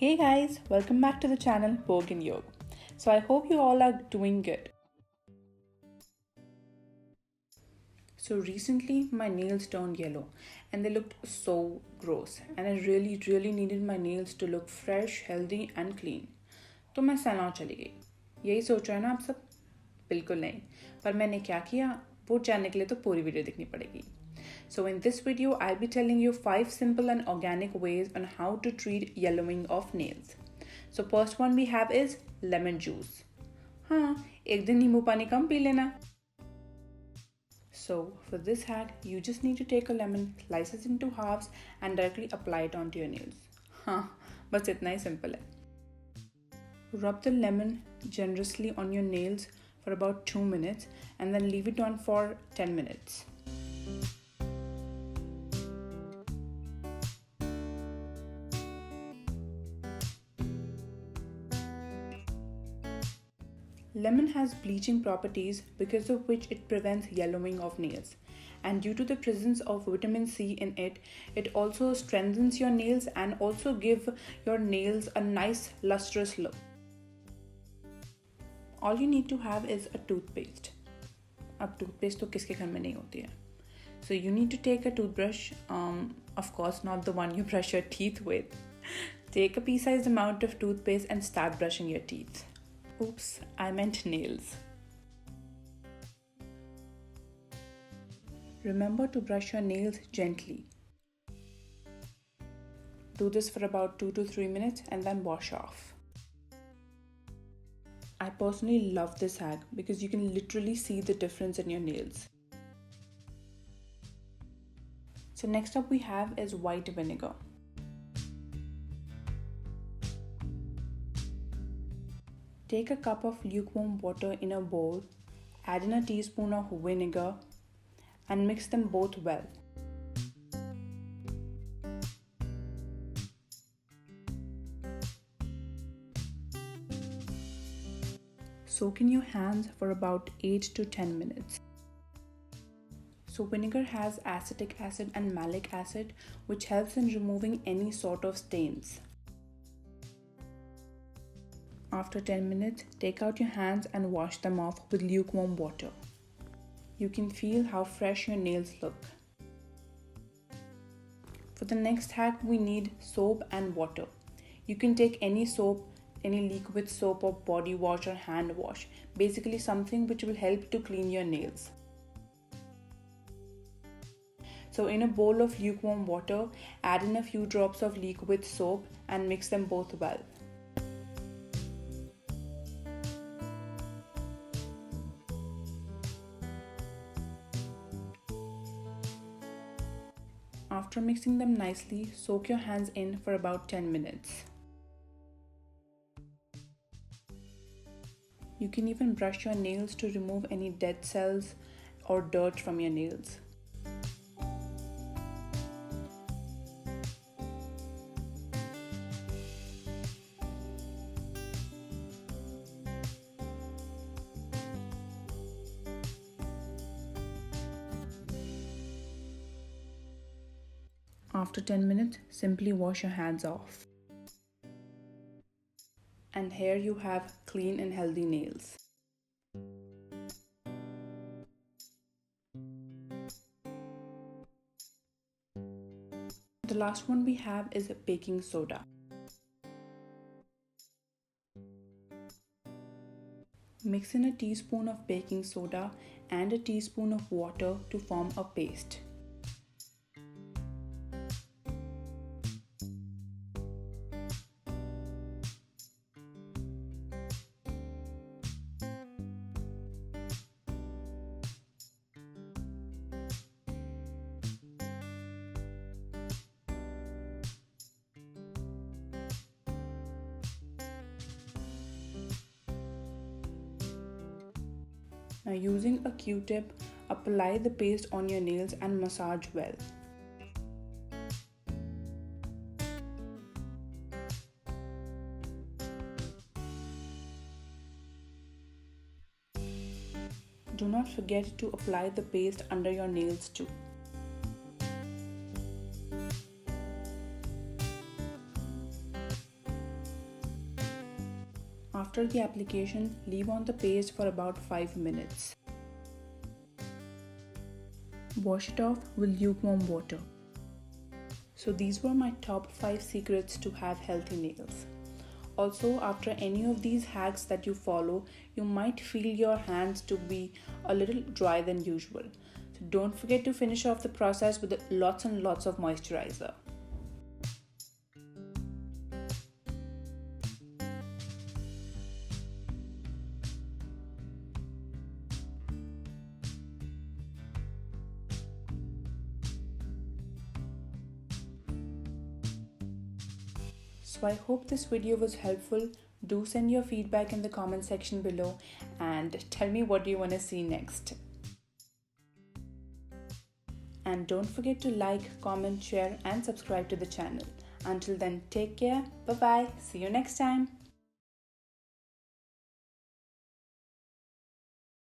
Hey guys, welcome back to the channel VOGUENYOG. So I hope you all are doing good. So recently my nails turned yellow and they looked so gross and I really needed my nails to look fresh, healthy and clean. तो मैं salon चली गई. यही सोच रहे हैं ना आप सब? बिल्कुल नहीं. पर मैंने क्या किया? वो जानने के लिए तो पूरी वीडियो देखनी पड़ेगी. So in this video, I'll be telling you 5 simple and organic ways on how to treat yellowing of nails. So first one we have is lemon juice. हाँ, एक दिन नींबू पानी कम पी लेना. So for this hack, you just need to take a lemon, slice it into halves and directly apply it onto your nails. हाँ, बस इतना ही simple है. Rub the lemon generously on your nails for about 2 minutes and then leave it on for 10 minutes. Lemon has bleaching properties because of which it prevents yellowing of nails. And due to the presence of vitamin C in it, it also strengthens your nails and also give your nails a nice lustrous look. All you need to have is a toothpaste. अब toothpaste तो किसके घर में नहीं होती है. So you need to take a toothbrush, of course not the one you brush your teeth with. Take a pea-sized amount of toothpaste and start brushing your teeth. Oops, I meant nails. Remember to brush your nails gently. Do this for about 2 to 3 minutes and then wash off. I personally love this hack because you can literally see the difference in your nails. So next up we have is white vinegar. Take a cup of lukewarm water in a bowl, add in a teaspoon of vinegar and mix them both well. Soak in your hands for about 8 to 10 minutes. So vinegar has acetic acid and malic acid which helps in removing any sort of stains. After 10 minutes, take out your hands and wash them off with lukewarm water. You can feel how fresh your nails look. For the next hack, we need soap and water. You can take any soap, any liquid soap or body wash or hand wash. Basically something which will help to clean your nails. So in a bowl of lukewarm water, add in a few drops of liquid soap and mix them both well. After mixing them nicely, soak your hands in for about 10 minutes. You can even brush your nails to remove any dead cells or dirt from your nails. After 10 minutes, simply wash your hands off. And here you have clean and healthy nails. The last one we have is baking soda. Mix in a teaspoon of baking soda and a teaspoon of water to form a paste. Now using a Q-tip, apply the paste on your nails and massage well. Do not forget to apply the paste under your nails too. after the application, leave on the paste for about 5 minutes. Wash it off with lukewarm water. So these were my top 5 secrets to have healthy nails. Also, after any of these hacks that you follow, you might feel your hands to be a little dry than usual. So don't forget to finish off the process with lots and lots of moisturizer. So I hope this video was helpful. Do send your feedback in the comment section below and tell me what you want to see next. And don't forget to like, comment, share and subscribe to the channel. Until then, take care. Bye bye. See you next time.